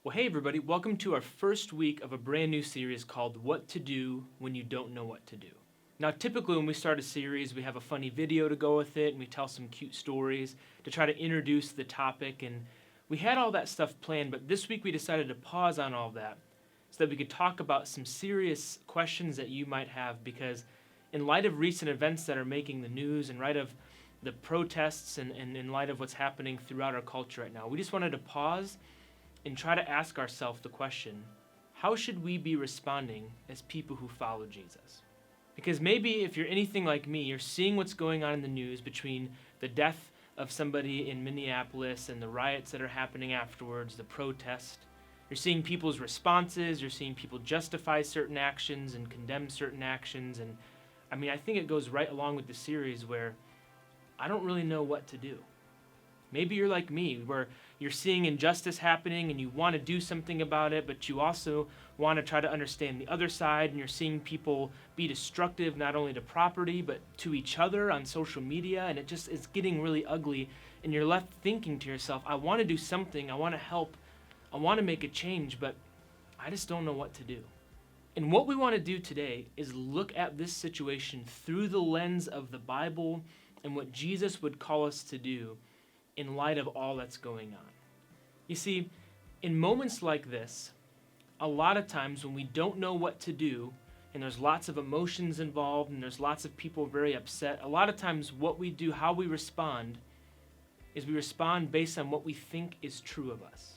Well, hey everybody, welcome to our first week of a brand new series called What to Do When You Don't Know What to Do. Now, typically when we start a series, we have a funny video to go with it and we tell some cute stories to try to introduce the topic, and we had all that stuff planned, but this week we decided to pause on all of that so that we could talk about some serious questions that you might have, because in light of recent events that are making the news, in light of the protests and in light of what's happening throughout our culture right now, we just wanted to pause and try to ask ourselves the question, how should we be responding as people who follow Jesus? Because maybe if you're anything like me, you're seeing what's going on in the news between the death of somebody in Minneapolis and the riots that are happening afterwards, the protest. You're seeing people's responses, you're seeing people justify certain actions and condemn certain actions. And I think it goes right along with the series where I don't really know what to do. Maybe you're like me, where you're seeing injustice happening and you want to do something about it, but you also want to try to understand the other side, and you're seeing people be destructive not only to property, but to each other on social media, and it's getting really ugly, and you're left thinking to yourself, I want to do something, I want to help, I want to make a change, but I just don't know what to do. And what we want to do today is look at this situation through the lens of the Bible and what Jesus would call us to do in light of all that's going on. You see, in moments like this, a lot of times when we don't know what to do, and there's lots of emotions involved, and there's lots of people very upset, a lot of times what we do, how we respond, is we respond based on what we think is true of us.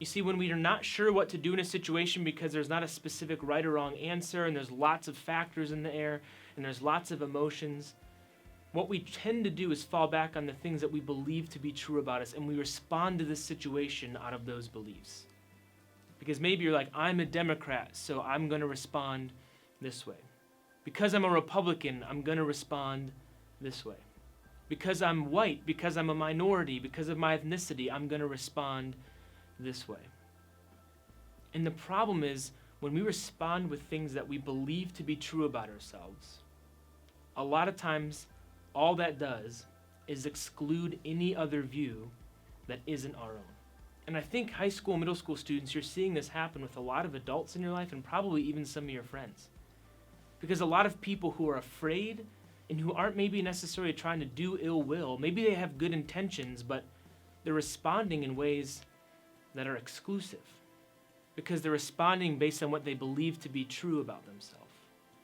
You see, when we are not sure what to do in a situation because there's not a specific right or wrong answer, and there's lots of factors in the air, and there's lots of emotions, what we tend to do is fall back on the things that we believe to be true about us, and we respond to this situation out of those beliefs. Because maybe you're like, I'm a Democrat, so I'm going to respond this way. Because I'm a Republican, I'm going to respond this way. Because I'm white, because I'm a minority, because of my ethnicity, I'm going to respond this way. And the problem is, when we respond with things that we believe to be true about ourselves, a lot of times all that does is exclude any other view that isn't our own. And I think high school, middle school students, you're seeing this happen with a lot of adults in your life and probably even some of your friends. Because a lot of people who are afraid and who aren't maybe necessarily trying to do ill will, maybe they have good intentions, but they're responding in ways that are exclusive. Because they're responding based on what they believe to be true about themselves.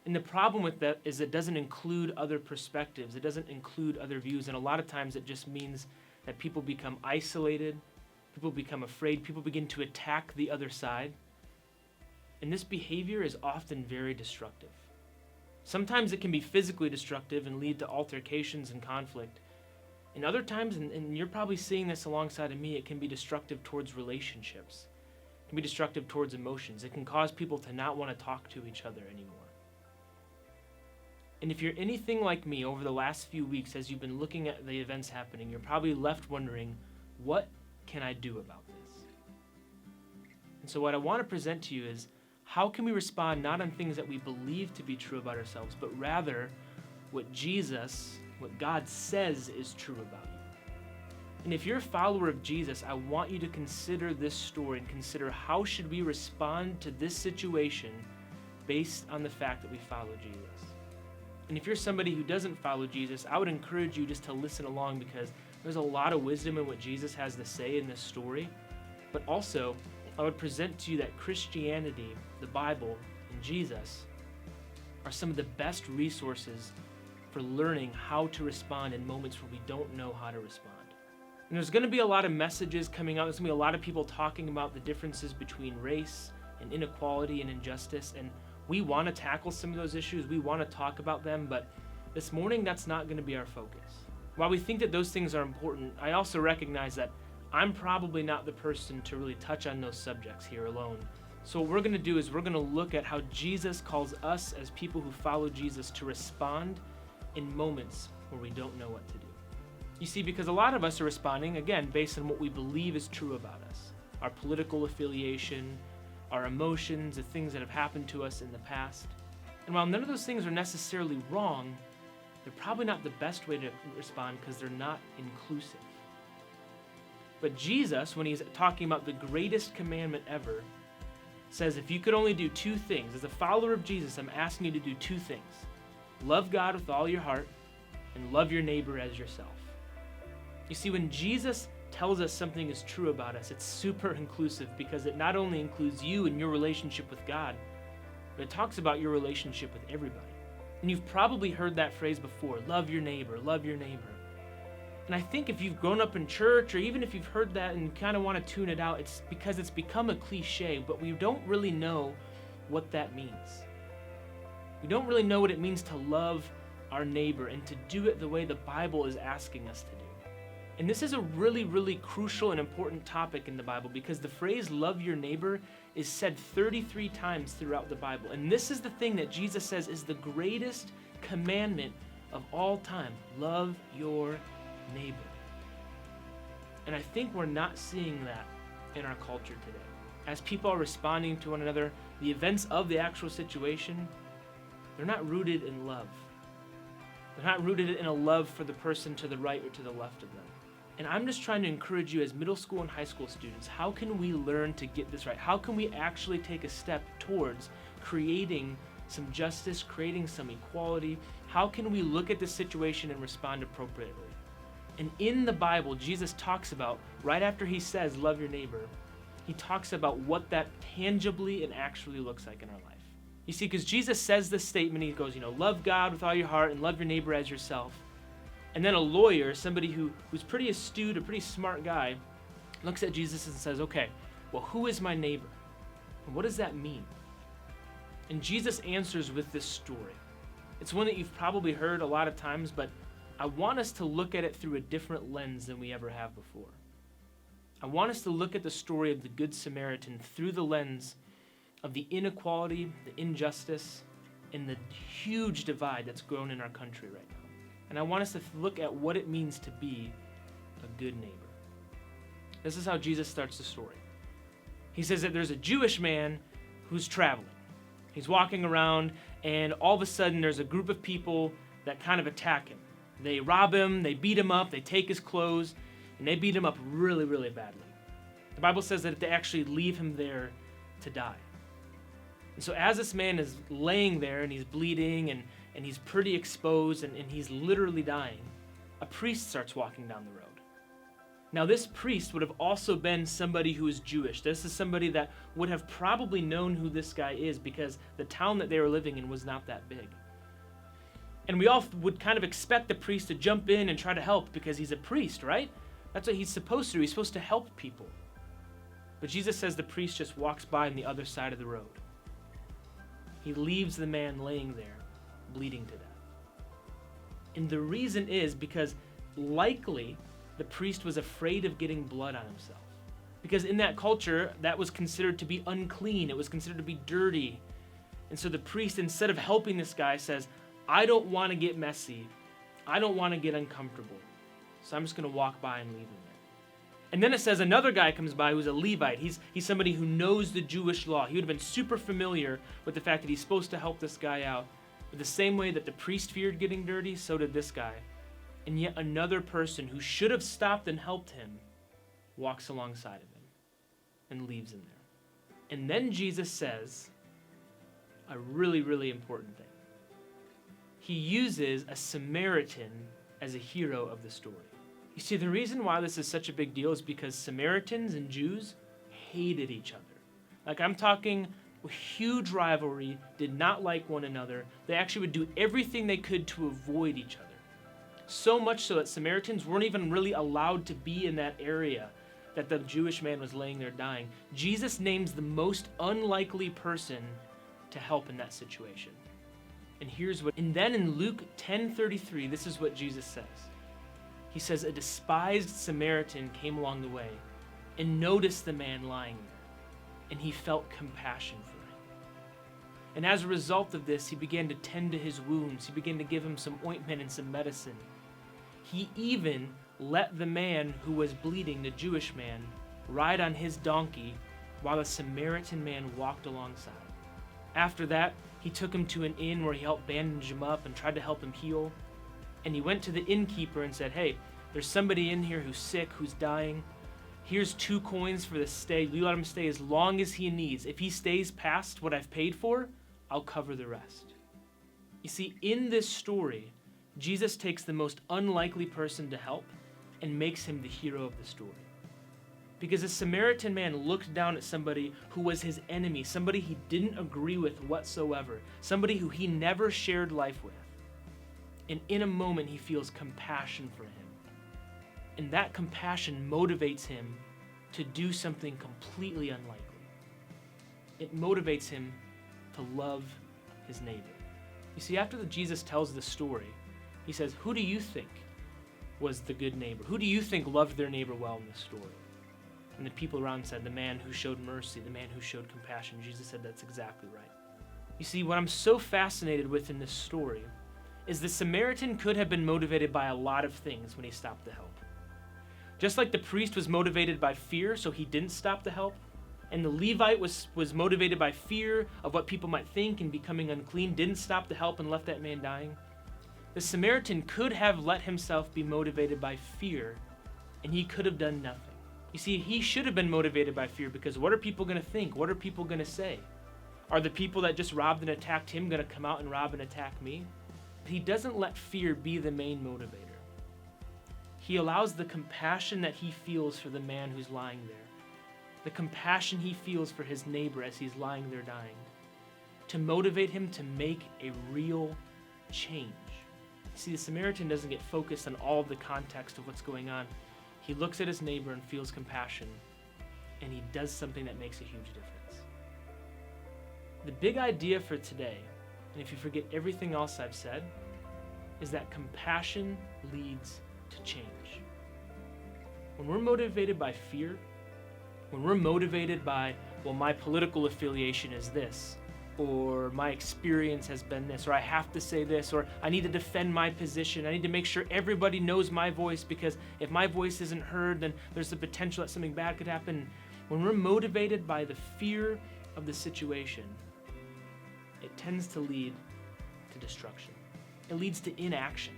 And the problem with that is it doesn't include other perspectives. It doesn't include other views. And a lot of times it just means that people become isolated. People become afraid. People begin to attack the other side. And this behavior is often very destructive. Sometimes it can be physically destructive and lead to altercations and conflict. And other times, and you're probably seeing this alongside of me, it can be destructive towards relationships. It can be destructive towards emotions. It can cause people to not want to talk to each other anymore. And if you're anything like me over the last few weeks as you've been looking at the events happening, you're probably left wondering, what can I do about this? And so what I want to present to you is, how can we respond not on things that we believe to be true about ourselves, but rather what Jesus, what God says is true about you? And if you're a follower of Jesus, I want you to consider this story and consider how should we respond to this situation based on the fact that we follow Jesus. And if you're somebody who doesn't follow Jesus, I would encourage you just to listen along, because there's a lot of wisdom in what Jesus has to say in this story. But also, I would present to you that Christianity, the Bible, and Jesus are some of the best resources for learning how to respond in moments where we don't know how to respond. And there's going to be a lot of messages coming out. There's going to be a lot of people talking about the differences between race and inequality and injustice. And we want to tackle some of those issues. We want to talk about them. But this morning, that's not going to be our focus. While we think that those things are important, I also recognize that I'm probably not the person to really touch on those subjects here alone. So what we're going to do is we're going to look at how Jesus calls us as people who follow Jesus to respond in moments where we don't know what to do. You see, because a lot of us are responding, again, based on what we believe is true about us. Our political affiliation, our emotions, the things that have happened to us in the past. And while none of those things are necessarily wrong, they're probably not the best way to respond because they're not inclusive. But Jesus, when he's talking about the greatest commandment ever, says if you could only do two things, as a follower of Jesus, I'm asking you to do two things. Love God with all your heart and love your neighbor as yourself. You see, when Jesus tells us something is true about us, it's super inclusive because it not only includes you and your relationship with God, but it talks about your relationship with everybody. And you've probably heard that phrase before, love your neighbor, love your neighbor. And I think if you've grown up in church, or even if you've heard that and kind of want to tune it out, it's because it's become a cliche, but we don't really know what that means. We don't really know what it means to love our neighbor and to do it the way the Bible is asking us to do. And this is a really, really crucial and important topic in the Bible because the phrase love your neighbor is said 33 times throughout the Bible. And this is the thing that Jesus says is the greatest commandment of all time. Love your neighbor. And I think we're not seeing that in our culture today. As people are responding to one another, the events of the actual situation, they're not rooted in love. They're not rooted in a love for the person to the right or to the left of them. And I'm just trying to encourage you as middle school and high school students, how can we learn to get this right? How can we actually take a step towards creating some justice, creating some equality? How can we look at this situation and respond appropriately? And in the Bible, Jesus talks about, right after he says, love your neighbor, he talks about what that tangibly and actually looks like in our life. You see, because Jesus says this statement, he goes, love God with all your heart and love your neighbor as yourself. And then a lawyer, somebody who's pretty astute, a pretty smart guy, looks at Jesus and says, okay, well, who is my neighbor? And what does that mean? And Jesus answers with this story. It's one that you've probably heard a lot of times, but I want us to look at it through a different lens than we ever have before. I want us to look at the story of the Good Samaritan through the lens of the inequality, the injustice, and the huge divide that's grown in our country right now. And I want us to look at what it means to be a good neighbor. This is how Jesus starts the story. He says that there's a Jewish man who's traveling. He's walking around, and all of a sudden there's a group of people that kind of attack him. They rob him, they beat him up, they take his clothes, and they beat him up really, really badly. The Bible says that they actually leave him there to die. And so as this man is laying there and he's bleeding and he's pretty exposed and he's literally dying, a priest starts walking down the road. Now this priest would have also been somebody who is Jewish. This is somebody that would have probably known who this guy is because the town that they were living in was not that big. And we all would kind of expect the priest to jump in and try to help because he's a priest, right? That's what he's supposed to do. He's supposed to help people. But Jesus says the priest just walks by on the other side of the road. He leaves the man laying there, bleeding to death. And the reason is because likely the priest was afraid of getting blood on himself. Because in that culture, that was considered to be unclean. It was considered to be dirty. And so the priest, instead of helping this guy, says, I don't want to get messy. I don't want to get uncomfortable. So I'm just going to walk by and leave him there. And then it says another guy comes by who's a Levite. He's somebody who knows the Jewish law. He would have been super familiar with the fact that he's supposed to help this guy out. But the same way that the priest feared getting dirty, so did this guy. And yet another person who should have stopped and helped him walks alongside of him and leaves him there. And then Jesus says a really, really important thing. He uses a Samaritan as a hero of the story. You see, the reason why this is such a big deal is because Samaritans and Jews hated each other. Like, I'm talking a huge rivalry, did not like one another. They actually would do everything they could to avoid each other. So much so that Samaritans weren't even really allowed to be in that area that the Jewish man was laying there dying. Jesus names the most unlikely person to help in that situation. And then in Luke 10:33, this is what Jesus says. He says, a despised Samaritan came along the way and noticed the man lying there, and he felt compassion for him. And as a result of this, he began to tend to his wounds. He began to give him some ointment and some medicine. He even let the man who was bleeding, the Jewish man, ride on his donkey while the Samaritan man walked alongside. After that, he took him to an inn where he helped bandage him up and tried to help him heal. And he went to the innkeeper and said, hey, there's somebody in here who's sick, who's dying. Here's 2 coins for the stay. You let him stay as long as he needs. If he stays past what I've paid for, I'll cover the rest. You see, in this story, Jesus takes the most unlikely person to help and makes him the hero of the story. Because a Samaritan man looked down at somebody who was his enemy, somebody he didn't agree with whatsoever, somebody who he never shared life with. And in a moment, he feels compassion for him. And that compassion motivates him to do something completely unlikely. It motivates him to love his neighbor. You see, after Jesus tells the story, he says, who do you think was the good neighbor? Who do you think loved their neighbor well in this story? And the people around said, the man who showed mercy, the man who showed compassion. Jesus said, that's exactly right. You see, what I'm so fascinated with in this story is the Samaritan could have been motivated by a lot of things when he stopped the help. Just like the priest was motivated by fear, so he didn't stop the help, and the Levite was motivated by fear of what people might think and becoming unclean, didn't stop the help and left that man dying, the Samaritan could have let himself be motivated by fear, and he could have done nothing. You see, he should have been motivated by fear, because what are people going to think? What are people going to say? Are the people that just robbed and attacked him going to come out and rob and attack me? But he doesn't let fear be the main motivator. He allows the compassion that he feels for the man who's lying there, the compassion he feels for his neighbor as he's lying there dying, to motivate him to make a real change. See, the Samaritan doesn't get focused on all of the context of what's going on. He looks at his neighbor and feels compassion, and he does something that makes a huge difference. The big idea for today, and if you forget everything else I've said, is that compassion leads to change. When we're motivated by fear, when we're motivated by, well, my political affiliation is this, or my experience has been this, or I have to say this, or I need to defend my position, I need to make sure everybody knows my voice, because if my voice isn't heard, then there's the potential that something bad could happen. When we're motivated by the fear of the situation, it tends to lead to destruction. It leads to inaction.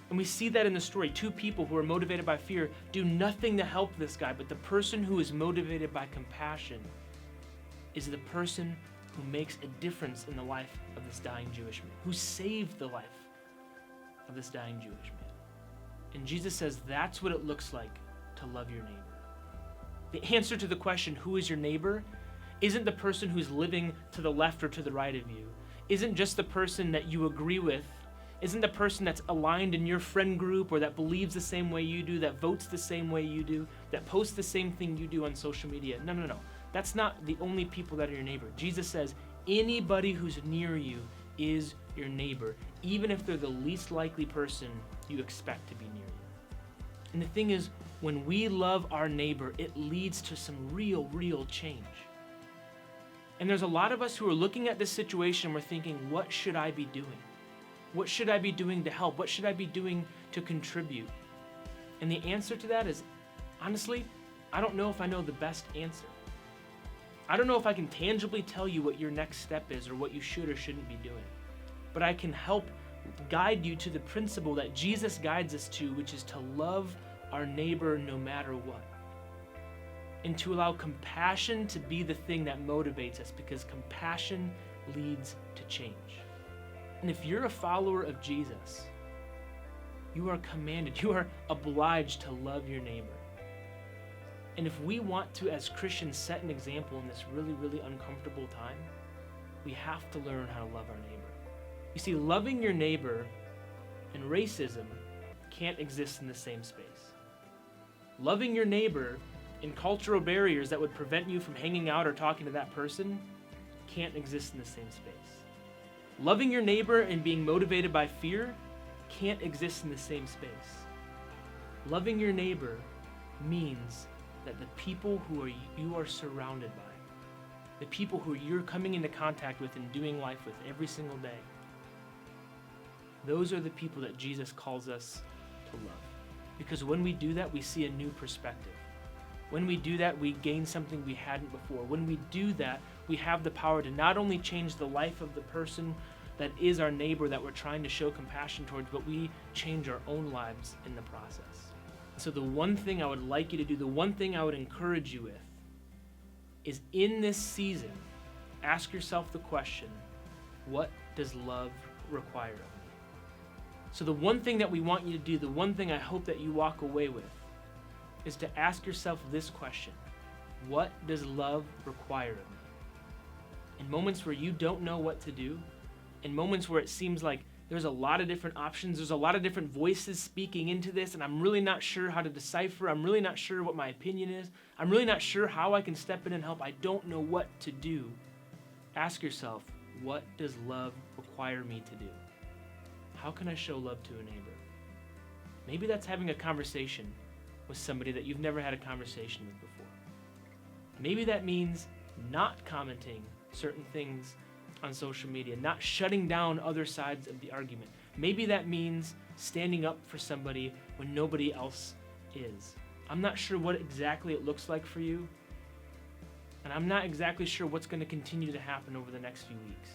And we see that in the story. 2 people who are motivated by fear do nothing to help this guy, but the person who is motivated by compassion is the person who makes a difference in the life of this dying Jewish man, who saved the life of this dying Jewish man. And Jesus says that's what it looks like to love your neighbor. The answer to the question, who is your neighbor, isn't the person who's living to the left or to the right of you, isn't just the person that you agree with, isn't the person that's aligned in your friend group or that believes the same way you do, that votes the same way you do, that posts the same thing you do on social media. No. That's not the only people that are your neighbor. Jesus says anybody who's near you is your neighbor, even if they're the least likely person you expect to be near you. And the thing is, when we love our neighbor, it leads to some real change. And there's a lot of us who are looking at this situation and we're thinking, what should I be doing? What should I be doing to help? What should I be doing to contribute? And the answer to that is, honestly, I don't know if I know the best answer. I don't know if I can tangibly tell you what your next step is or what you should or shouldn't be doing. But I can help guide you to the principle that Jesus guides us to, which is to love our neighbor no matter what. And to allow compassion to be the thing that motivates us, because compassion leads to change. And if you're a follower of Jesus, you are commanded, you are obliged to love your neighbor. And if we want to, as Christians, set an example in this really uncomfortable time, we have to learn how to love our neighbor. You see, loving your neighbor and racism can't exist in the same space. Loving your neighbor and cultural barriers that would prevent you from hanging out or talking to that person can't exist in the same space. Loving your neighbor and being motivated by fear can't exist in the same space. Loving your neighbor means that the people who you are surrounded by, the people who you're coming into contact with and doing life with every single day, those are the people that Jesus calls us to love. Because when we do that, we see a new perspective. When we do that, we gain something we hadn't before. When we do that, we have the power to not only change the life of the person that is our neighbor that we're trying to show compassion towards, but we change our own lives in the process. So the one thing I would like you to do, the one thing I would encourage you with, is in this season, ask yourself the question, what does love require of me? So the one thing that we want you to do, the one thing I hope that you walk away with, is to ask yourself this question, what does love require of me? In moments where you don't know what to do, in moments where it seems like there's a lot of different options, there's a lot of different voices speaking into this, and I'm really not sure how to decipher, I'm really not sure what my opinion is, I'm really not sure how I can step in and help, I don't know what to do. Ask yourself, what does love require me to do? How can I show love to a neighbor? Maybe that's having a conversation with somebody that you've never had a conversation with before. Maybe that means not commenting certain things on social media, not shutting down other sides of the argument. Maybe that means standing up for somebody when nobody else is. I'm not sure what exactly it looks like for you, and I'm not exactly sure what's going to continue to happen over the next few weeks.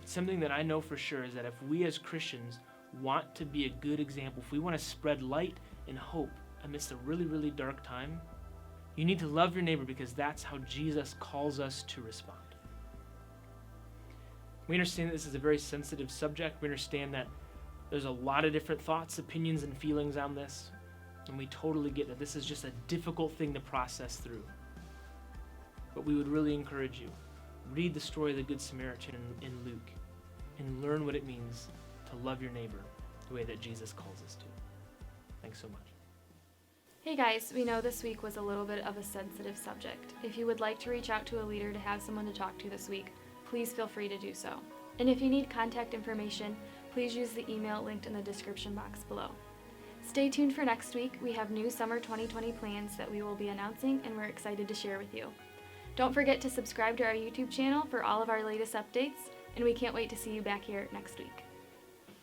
Something that I know for sure is that if we as Christians want to be a good example, if we want to spread light and hope amidst a really, really dark time, you need to love your neighbor because that's how Jesus calls us to respond. We understand that this is a very sensitive subject. We understand that there's a lot of different thoughts, opinions, and feelings on this, and we totally get that this is just a difficult thing to process through. But we would really encourage you, read the story of the Good Samaritan in Luke and learn what it means to love your neighbor the way that Jesus calls us to. Thanks so much. Hey guys, we know this week was a little bit of a sensitive subject. If you would like to reach out to a leader to have someone to talk to this week, please feel free to do so. And if you need contact information, please use the email linked in the description box below. Stay tuned for next week. We have new summer 2020 plans that we will be announcing, and we're excited to share with you. Don't forget to subscribe to our YouTube channel for all of our latest updates, and we can't wait to see you back here next week.